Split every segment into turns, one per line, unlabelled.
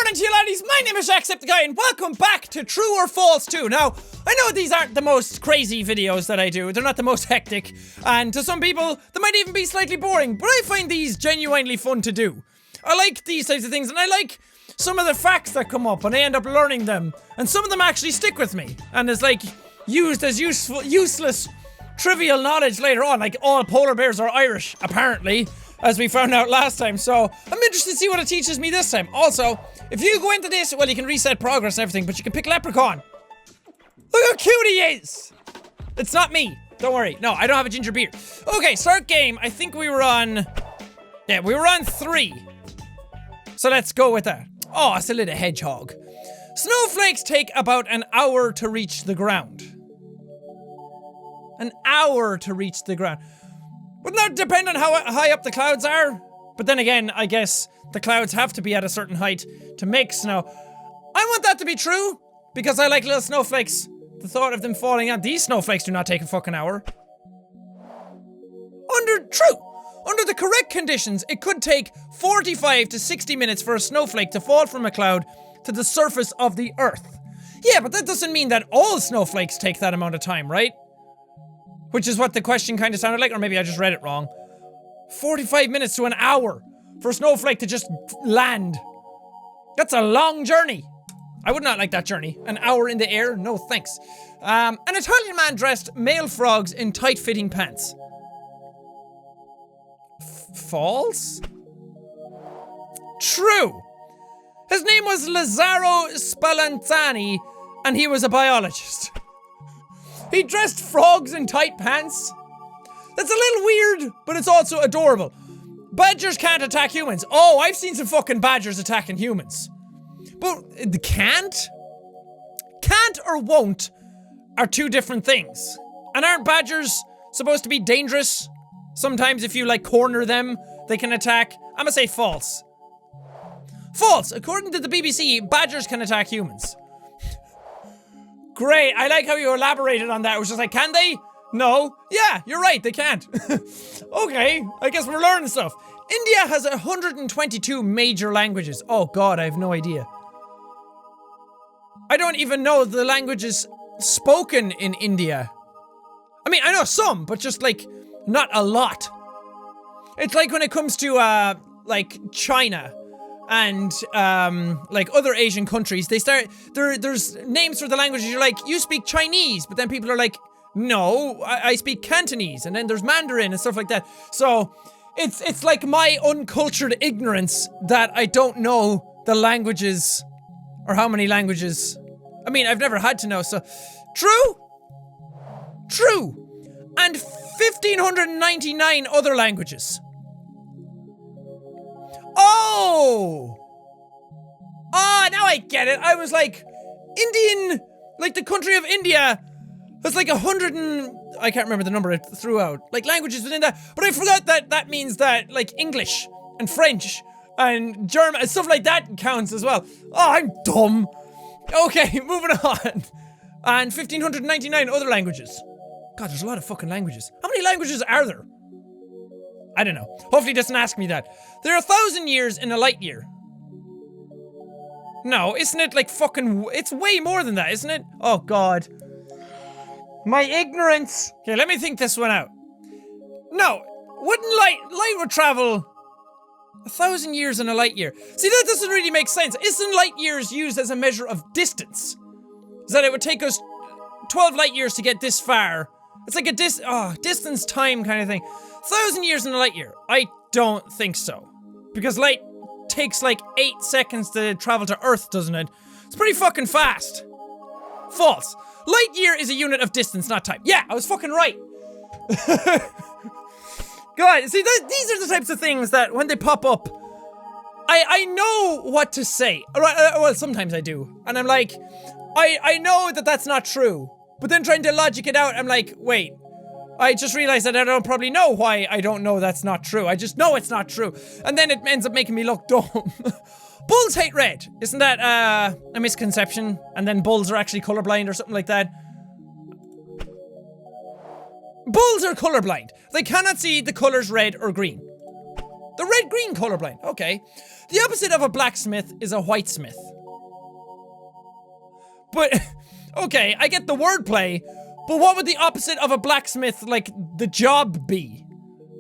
morning to you laddies, my name is Jacksepticeye and welcome back to True or False 2. Now, I know these aren't the most crazy videos that I do, they're not the most hectic, and to some people, they might even be slightly boring, but I find these genuinely fun to do. I like these types of things, and I like some of the facts that come up, and I end up learning them, and some of them actually stick with me, and it's like, used as useless, trivial knowledge later on, like all polar bears are Irish, apparently. As we found out last time, so I'm interested to see what it teaches me this time. Also, if you go into this, well, you can reset progress and everything, but you can pick Leprechaun. Look how cute he is! It's not me. Don't worry. No, I don't have a ginger beard. Okay, start game. I think we were on... Yeah, we were on 3. So let's go with that. Oh, it's a little hedgehog. Snowflakes take about an hour to reach the ground. An hour to reach the ground. Wouldn't that depend on how high up the clouds are? But then again, I guess the clouds have to be at a certain height to make snow. I want that to be true, because I like little snowflakes. The thought of them falling on these snowflakes do not take a fucking hour. Under the correct conditions, it could take 45 to 60 minutes for a snowflake to fall from a cloud to the surface of the earth. Yeah, but that doesn't mean that all snowflakes take that amount of time, right? Which is what the question kind of sounded like, or maybe I just read it wrong. 45 minutes to an hour for a snowflake to just land. That's a long journey. I would not like that journey. An hour in the air? No thanks. An Italian man dressed male frogs in tight-fitting pants. False? True. His name was Lazzaro Spallanzani, and he was a biologist. He dressed frogs in tight pants. That's a little weird, but it's also adorable. Badgers can't attack humans. Oh, I've seen some fucking badgers attacking humans. But can't? Can't or won't are two different things. And aren't badgers supposed to be dangerous? Sometimes if you like corner them, they can attack. I'm gonna say false. False. According to the BBC, badgers can attack humans. Great, I like how you elaborated on that. It was just like, can they? No. Yeah, you're right, they can't. Okay, I guess we're learning stuff. India has 122 major languages. Oh god, I have no idea. I don't even know the languages spoken in India. I mean, I know some, but just like, not a lot. It's like when it comes to, like, China. And, like other Asian countries, there's names for the languages, you're like, you speak Chinese, but then people are like, no, I speak Cantonese, and then there's Mandarin and stuff like that. So, it's like my uncultured ignorance that I don't know the languages, or how many languages. I mean, I've never had to know, so, true? True. And 1,599 other languages. Oh! Ah, now I get it. I was like, Indian, like the country of India has like 100 and, I can't remember the number it threw out, like languages within that, but I forgot that that means that like English and French and German and stuff like that counts as well. Oh, I'm dumb. Okay, moving on. And 1,599 other languages. God, there's a lot of fucking languages. How many languages are there? I don't know. Hopefully it doesn't ask me that. There are 1,000 years in a light year. No, isn't it like fucking... It's way more than that, isn't it? Oh god. My ignorance. Okay, let me think this one out. No, wouldn't light would travel 1,000 years in a light year. See, that doesn't really make sense. Isn't light years used as a measure of distance? Is that it would take us 12 light years to get this far. It's like a distance time kind of thing. 1,000 years in a light year. I don't think so. Because light takes like 8 seconds to travel to Earth, doesn't it? It's pretty fucking fast. False. Light year is a unit of distance, not time. Yeah, I was fucking right. God, see, these are the types of things that when they pop up, I know what to say. Well, sometimes I do. And I'm like, I know that that's not true. But then trying to logic it out, I'm like, wait. I just realized that I don't probably know why I don't know that's not true. I just know it's not true. And then it ends up making me look dumb. Bulls hate red. Isn't that, a misconception? And then bulls are actually colorblind or something like that? Bulls are colorblind. They cannot see the colors red or green. The red-green colorblind. Okay. The opposite of a blacksmith is a whitesmith. But, okay, I get the wordplay, but what would the opposite of a blacksmith, like, the job be?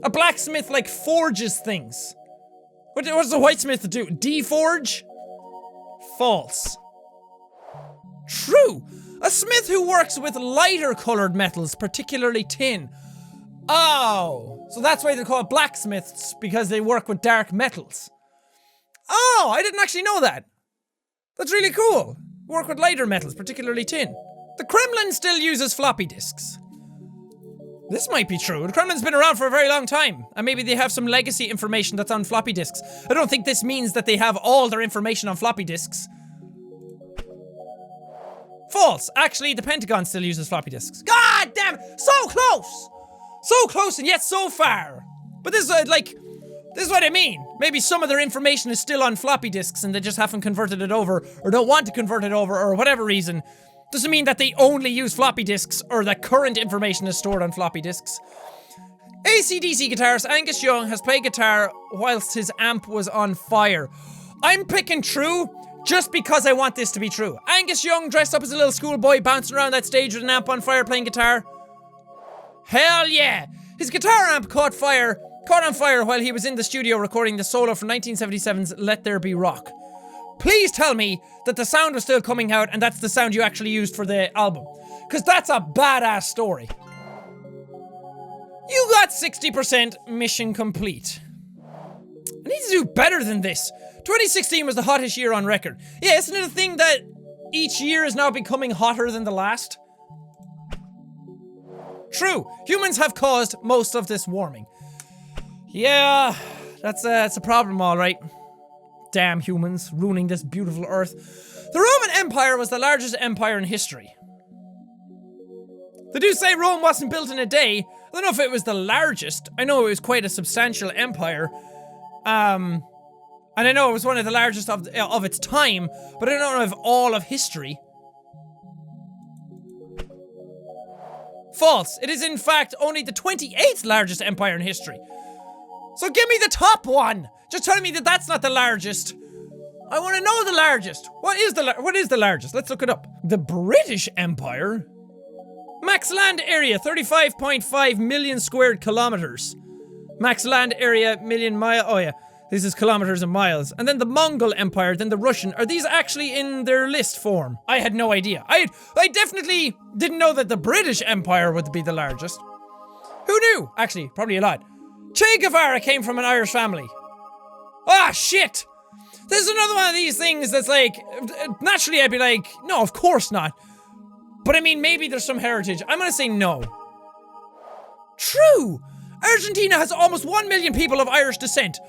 A blacksmith, like, forges things. What does a whitesmith do? Deforge? False. True. A smith who works with lighter colored metals, particularly tin. Oh, so that's why they're called blacksmiths, because they work with dark metals. Oh, I didn't actually know that. That's really cool. Work with lighter metals, particularly tin. The Kremlin still uses floppy disks. This might be true. The Kremlin's been around for a very long time, and maybe they have some legacy information that's on floppy disks. I don't think this means that they have all their information on floppy disks. False. Actually, the Pentagon still uses floppy disks. God damn it! So close! So close and yet so far. But this is this is what I mean. Maybe some of their information is still on floppy disks and they just haven't converted it over, or don't want to convert it over, or whatever reason. Doesn't mean that they only use floppy disks, or that current information is stored on floppy disks. AC/DC guitarist Angus Young has played guitar whilst his amp was on fire. I'm picking true just because I want this to be true. Angus Young dressed up as a little schoolboy bouncing around that stage with an amp on fire playing guitar. Hell yeah! His guitar amp caught on fire while he was in the studio recording the solo from 1977's Let There Be Rock. Please tell me that the sound was still coming out and that's the sound you actually used for the album. Because that's a badass story. You got 60% mission complete. I need to do better than this. 2016 was the hottest year on record. Yeah, isn't it a thing that each year is now becoming hotter than the last? True, humans have caused most of this warming. Yeah, that's a problem, alright. Damn humans, ruining this beautiful earth. The Roman Empire was the largest empire in history. They do say Rome wasn't built in a day. I don't know if it was the largest. I know it was quite a substantial empire. And I know it was one of the largest of its time, but I don't know of all of history. False. It is in fact only the 28th largest empire in history. So give me the top one. Just tell me that that's not the largest. I want to know the largest. What is the largest? Let's look it up. The British Empire. Max land area 35.5 million squared kilometers. Max land area million mile. Oh yeah. This is kilometers and miles. And then the Mongol Empire, then the Russian. Are these actually in their list form? I had no idea. I definitely didn't know that the British Empire would be the largest. Who knew? Actually, probably a lot. Che Guevara came from an Irish family. Ah, shit! There's another one of these things that's like, naturally I'd be like, no, of course not. But I mean, maybe there's some heritage. I'm gonna say no. True! Argentina has almost 1 million people of Irish descent.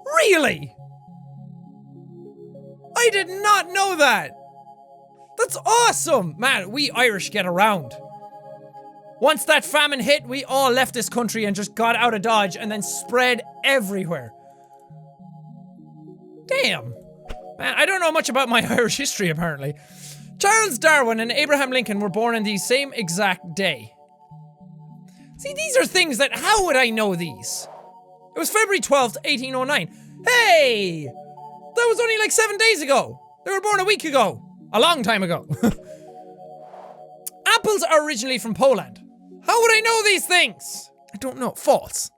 Really? I did not know that. That's awesome. Man, we Irish get around. Once that famine hit, we all left this country and just got out of Dodge and then spread everywhere. Damn. Man, I don't know much about my Irish history, apparently. Charles Darwin and Abraham Lincoln were born on the same exact day. See, these are things that, how would I know these? It was February 12th, 1809. Hey! That was only like 7 days ago. They were born a week ago. A long time ago. Apples are originally from Poland. How would I know these things? I don't know. False.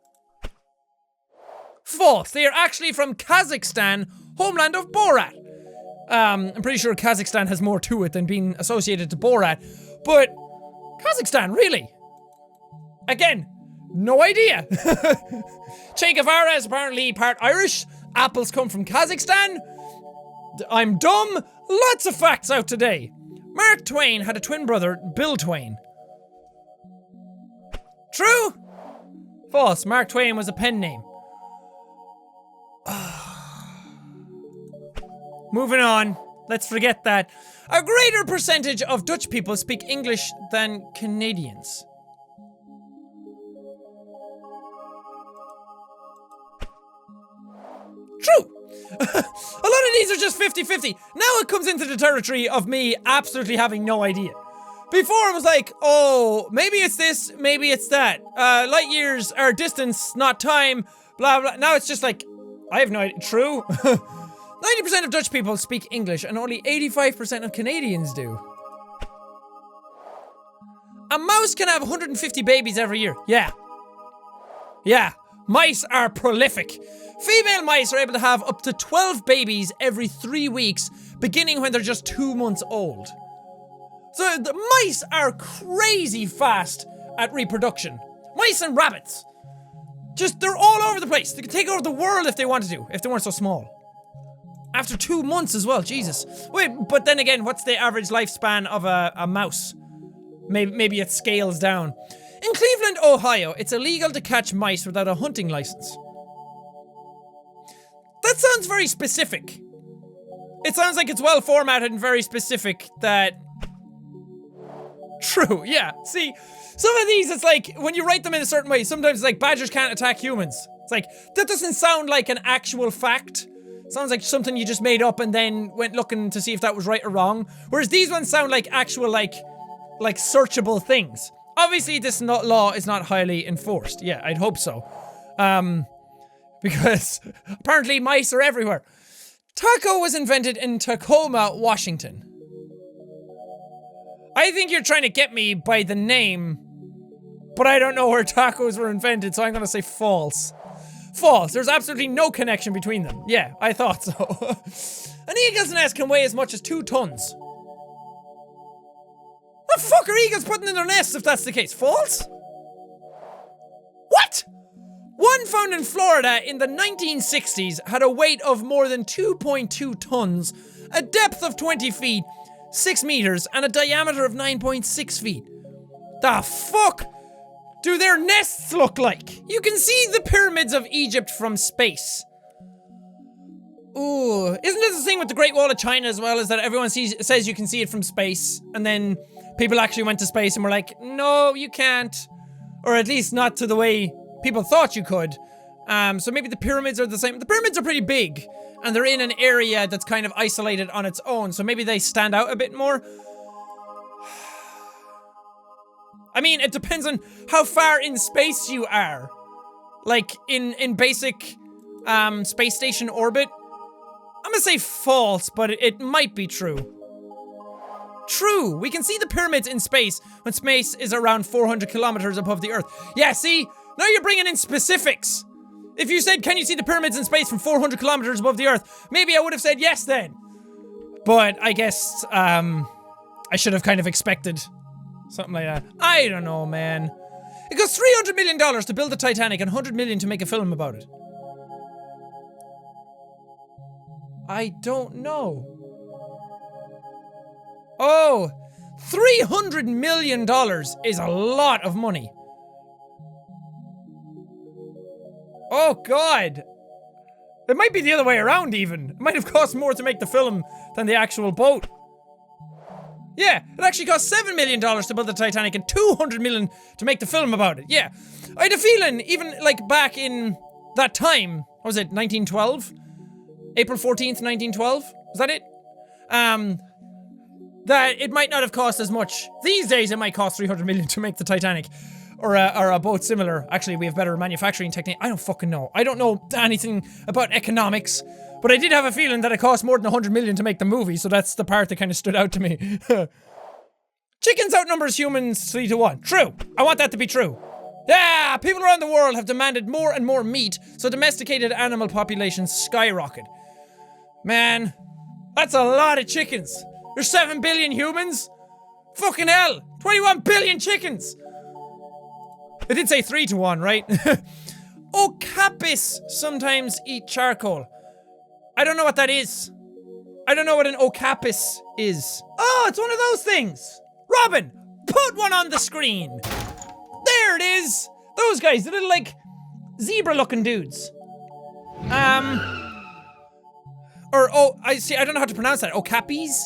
False. They are actually from Kazakhstan, homeland of Borat. I'm pretty sure Kazakhstan has more to it than being associated to Borat. But Kazakhstan, really? Again, no idea. Che Guevara is apparently part Irish. Apples come from Kazakhstan. I'm dumb. Lots of facts out today. Mark Twain had a twin brother, Bill Twain. True? False. Mark Twain was a pen name. Moving on. Let's forget that. A greater percentage of Dutch people speak English than Canadians. True. A lot of these are just 50-50. Now it comes into the territory of me absolutely having no idea. Before it was like, oh, maybe it's this, maybe it's that. Light years are distance, not time, blah, blah. Now it's just like, I have no idea. True. 90% of Dutch people speak English and only 85% of Canadians do. A mouse can have 150 babies every year. Yeah. Yeah. Mice are prolific. Female mice are able to have up to 12 babies every 3 weeks, beginning when they're just 2 months old. So the mice are crazy fast at reproduction. Mice and rabbits. Just, they're all over the place. They could take over the world if they wanted to, if they weren't so small. After 2 months as well, Jesus. Wait, but then again, what's the average lifespan of a mouse? Maybe it scales down. In Cleveland, Ohio, it's illegal to catch mice without a hunting license. That sounds very specific. It sounds like it's well formatted and very specific that... True, yeah. See, some of these, it's like, when you write them in a certain way, sometimes it's like, badgers can't attack humans. It's like, that doesn't sound like an actual fact. It sounds like something you just made up and then went looking to see if that was right or wrong. Whereas these ones sound like actual, like searchable things. Obviously, this law is not highly enforced. Yeah, I'd hope so. Because apparently mice are everywhere. Taco was invented in Tacoma, Washington. I think you're trying to get me by the name, but I don't know where tacos were invented, so I'm gonna say false. False. There's absolutely no connection between them. Yeah, I thought so. An eagle's nest can weigh as much as 2 tons. What the fuck are eagles putting in their nests if that's the case? False? What? One found in Florida in the 1960s had a weight of more than 2.2 tons, a depth of 20 feet, 6 meters, and a diameter of 9.6 feet. The fuck do their nests look like? You can see the pyramids of Egypt from space. Ooh, isn't this the thing with the Great Wall of China as well, is that everyone says you can see it from space, and then people actually went to space and were like, no, you can't. Or at least not to the way people thought you could. So maybe the pyramids are the same. The pyramids are pretty big, and they're in an area that's kind of isolated on its own, so maybe they stand out a bit more. I mean, it depends on how far in space you are. Like, in basic, space station orbit. I'm gonna say false, but it might be true. True! We can see the pyramids in space when space is around 400 kilometers above the Earth. Yeah, see? Now you're bringing in specifics! If you said, can you see the pyramids in space from 400 kilometers above the Earth? Maybe I would have said yes then. But I guess, I should have kind of expected something like that. I don't know, man. It costs $300 million to build the Titanic and $100 million to make a film about it. I don't know. Oh, $300 million is a lot of money. Oh god. It might be the other way around even. It might have cost more to make the film than the actual boat. Yeah, it actually cost $7 million to build the Titanic and $200 million to make the film about it. Yeah. I had a feeling, even like back in that time, what was it, 1912? April 14th, 1912? Was that it? That it might not have cost as much. These days it might cost $300 million to make the Titanic. Or a boat similar. Actually, we have better manufacturing technique. I don't fucking know. I don't know anything about economics. But I did have a feeling that it cost more than $100 million to make the movie, so that's the part that kind of stood out to me. Chickens outnumbers humans 3 to 1. True. I want that to be true. Yeah, people around the world have demanded more and more meat, so domesticated animal populations skyrocket. Man, that's a lot of chickens. There's 7 billion humans? Fucking hell! 21 billion chickens! It did say 3 to 1, right? Okapis sometimes eat charcoal. I don't know what that is. I don't know what an okapis is. Oh, it's one of those things! Robin, put one on the screen! There it is! Those guys, the little, like, zebra-looking dudes. Or, oh, I see, I don't know how to pronounce that. Okapis?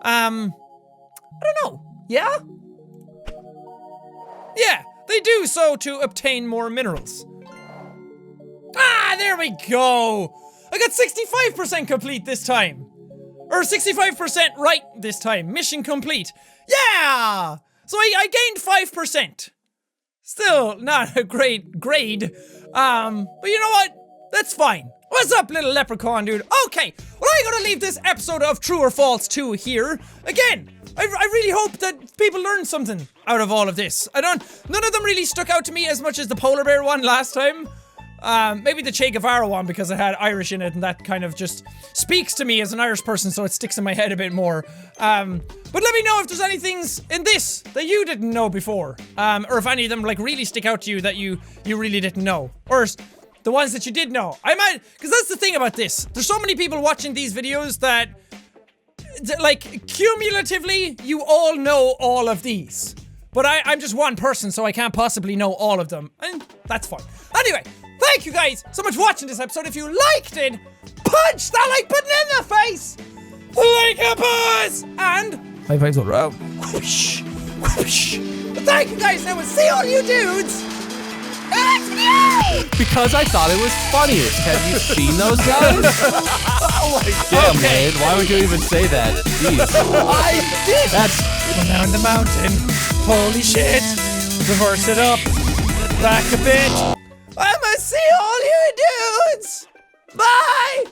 I don't know. Yeah? Yeah, they do so to obtain more minerals. Ah, there we go! I got 65% complete this time. Or 65% right this time. Mission complete. Yeah! So I gained 5%. Still not a great grade. But you know what? That's fine. What's up, little leprechaun dude? Okay, well, I'm gonna leave this episode of True or False 2 here. Again, I really hope that people learn something out of all of this. None of them really stuck out to me as much as the polar bear one last time. Maybe the Che Guevara one because it had Irish in it and that kind of just speaks to me as an Irish person, so it sticks in my head a bit more. But let me know if there's any things in this that you didn't know before. Or if any of them like really stick out to you that you really didn't know. Or the ones that you did know. I might, because that's the thing about this. There's so many people watching these videos that like, cumulatively, you all know all of these. But I'm just one person, so I can't possibly know all of them. And that's fine. Anyway, thank you guys so much for watching this episode. If you liked it, punch that like button in the face! Like a boss! And high fives all around. Whoosh, whoosh. But thank you guys, and we'll see all you dudes next video!
Because I thought it was funny. Have you seen those guys?
Oh my god.
Damn, Wade, why would you even say that? Jeez.
I did! That's down the mountain. Holy shit. Reverse it up. Back a bit. I'ma see all you dudes! Bye!